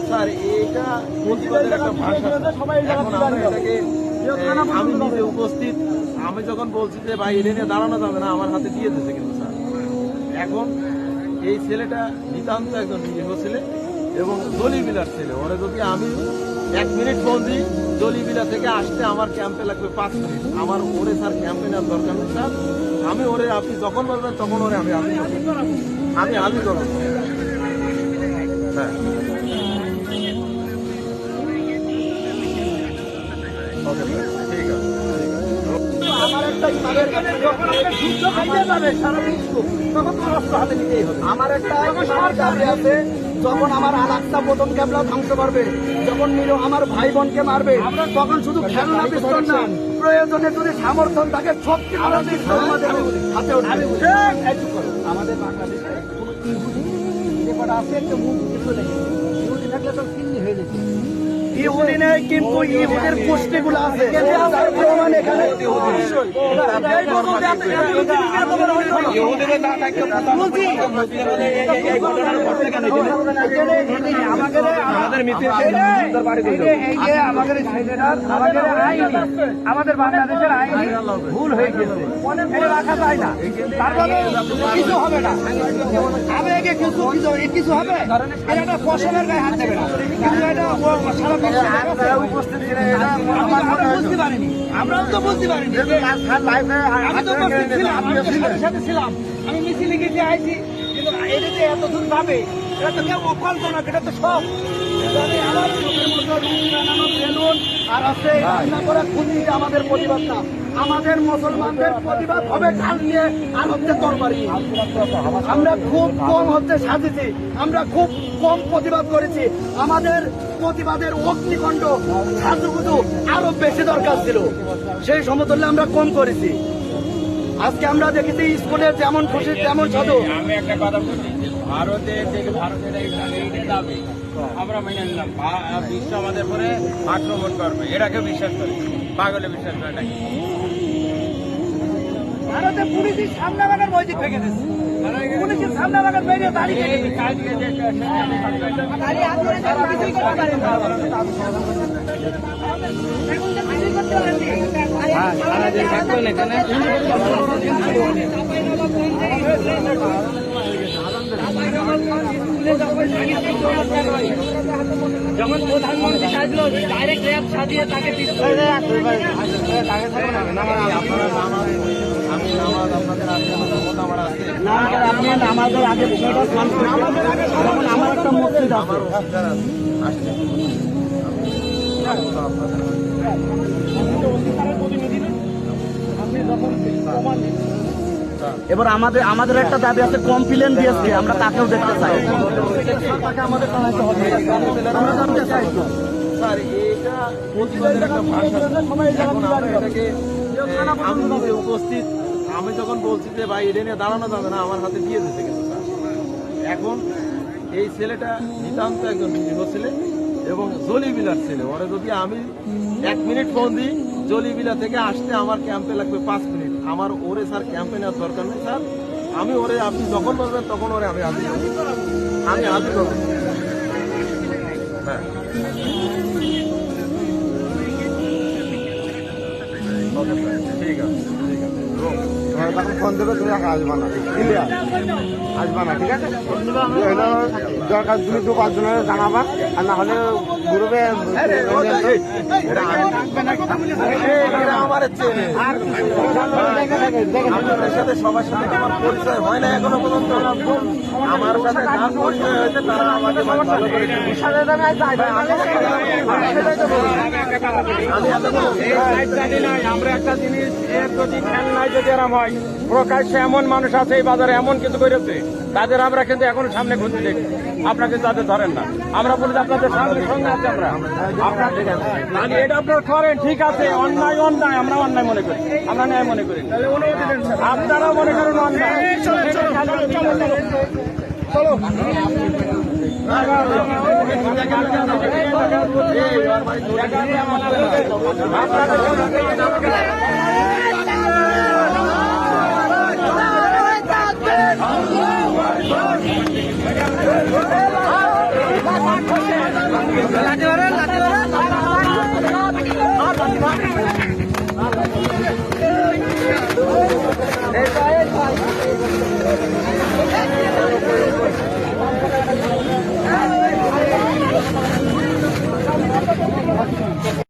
Sir এটা প্রতিবাদের একটা ভাষা। এখন আমরা এটাকে আমি নিজে উপস্থিত, আমি যখন বলছি যে ভাই এটা নিয়ে দাঁড়ানো যাবে না, আমার হাতে দিয়ে দিয়েছে কিন্তু স্যার। এখন এই ছেলেটা নিতান্ত একজন নিরীহ ছেলে এবং জলিবিলার ছেলে। ওরা যদি আমি 1 মিনিট ফোন দিই, জলিবিলা থেকে আসতে আমার ক্যাম্পে লাগবে 5 মিনিট। আমার ওরে স্যার ক্যাম্পে নেওয়ার দরকার নেই স্যার। আমি ওরে, আপনি যখন বলবেন তখন ওরে আমি হাজির করবো। হ্যাঁ, ওকে স্যার, ঠিক আছে। আমার একটা দাবি আছে, যখন আমার আলাক্সা প্রথম ক্যাবলা ধ্বংস করবে, যখন আমার ভাই বোনকে মারবে, তখন শুধু খেলনা পিস্তল না, প্রয়োজনে যদি সামর্থ্য থাকে শক্তি আমাদের হাতে উঠবে। আমাদের বাংলাদেশে কোনো ইহুদি আছে, একটা মুখ ইহুদি থাকলে তো চিন্নি হয়ে যেত। ইহুদি নেই, কিন্তু ইহুদের গোষ্ঠীগুলো আছে। প্রমাণ এখানে আমাদের বাংলাদেশের আইন ভুল হয়ে গেছে, রাখা যায় না, তারপরে কিছু হবে না। আবেগে কিছু হবে, এটা ফসলের গায়ে হাত দেবে না, কিন্তু এটা সারা উপস্থিত ছিলেন, বুঝতে পারিনি, আমরাও তো বুঝতে পারিনি। আমি তো সাথে ছিলাম, আমি মিছিলে গেছি আইছি, কিন্তু এটা যে এত দূর পাবে এটা তো কেউ কল্পনা, এটা তো সব আর আছে রান্না করা খুঁজি। আমাদের প্রতিবাদ না, আমাদের মুসলমানদের প্রতিবাদ হবে ঢাল নিয়ে আর হচ্ছে তরবারি। আমরা খুব কম হচ্ছে সাজেছি, আমরা খুব কম প্রতিবাদ করেছি। আমাদের প্রতিবাদের অগ্নিকণ্ড সাজুগুজু আরো বেশি দরকার ছিল, সেই সমতুল্যে আমরা কম করেছি। আজকে আমরা দেখেছি স্কুলে যেমন খুশি তেমন সাধু। আমি একটা কথা বলছি, ভারতের দাবি আমরা মেনে নিলাম, বিশ্ব আমাদের পরে আক্রমণ করবে, এটাকে বিশ্বাস করি, পাগলে বিশ্বাস করে নাকি? ভারতে পুলিশের সামনে বাগান মসজিদ ভেঙে দিচ্ছে, পুলিশের সামনে বাগান ভেঙে দাঁড়িয়ে যখন প্রধানমন্ত্রী সাজলো ডাইরেক্ট র্যাব সাজিয়ে তাকে আমি নামাজ আপনাদের আছে, আমার আছে, আমাদের আগে বিষয়টা আমার একটা মসজিদ আমার অসুবিধা আসছে। এবার আমাদের একটা দাবি আছে, কমপ্লেন দিয়েছে, আমরা তাকেও দেখতে চাই, তাকে আমাদের জানাতে হবে, আমরা জানতে চাই। স্যার এটা প্রতিবাদের একটা ভাষা। এখন আমরা এটাকে আমি নিজে উপস্থিত, আমি যখন বলছি যে ভাই এটা নিয়ে দাঁড়ানো যাবে না, আমার হাতে দিয়ে দিয়েছে কিন্তু স্যার। এখন এই ছেলেটা নিতান্ত একজন নিরীহ ছেলে এবং জলিবিলার ছেলে। ওরা যদি আমি 1 মিনিট ফোন দিই, জলিবিলা থেকে আসতে আমার ক্যাম্পে লাগবে 5 মিনিট। আমার ওরে স্যার ক্যাম্পে নেওয়ার দরকার নেই স্যার। আমি ওরে, আপনি যখন বলবেন তখন ওরে আমি হাজির করবো। হ্যাঁ, ওকে স্যার, ঠিক আছে, ঠিক আছে। তখন ফোন দেবে, তুমি আসবা না, আসবা না, ঠিক আছে? দরকার তুমি 2-5 জনের জানাবা, আর না হলে গ্রুপে আমার আপনাদের সাথে সবার সাথে আমার পরিচয় হয় না এখনো পর্যন্ত। আমার সাথে যার পরিচয় হয়েছে তারা আমাকে ভালো করে আমরা একটা জিনিস, এর যদি খেলনায় যদি এরম হয়, প্রকাশ্যে এমন মানুষ আছে এই বাজারে এমন কিছু করেছে, তাদের আমরা কিন্তু এখনো সামনে ঘুরতে দেখি, আপনারা কিন্তু তাদের ধরেন না। আমরা বলি আপনাদের সামনে সঙ্গে আছে, আমরা এটা আপনারা করেন, ঠিক আছে, অন্যায় অন্যায়, আমরা অন্যায় মনে করি, আমরা ন্যায় মনে করি, আপনারা মনে করেন অন্যায়। চলো আপনারা লাঠি মারে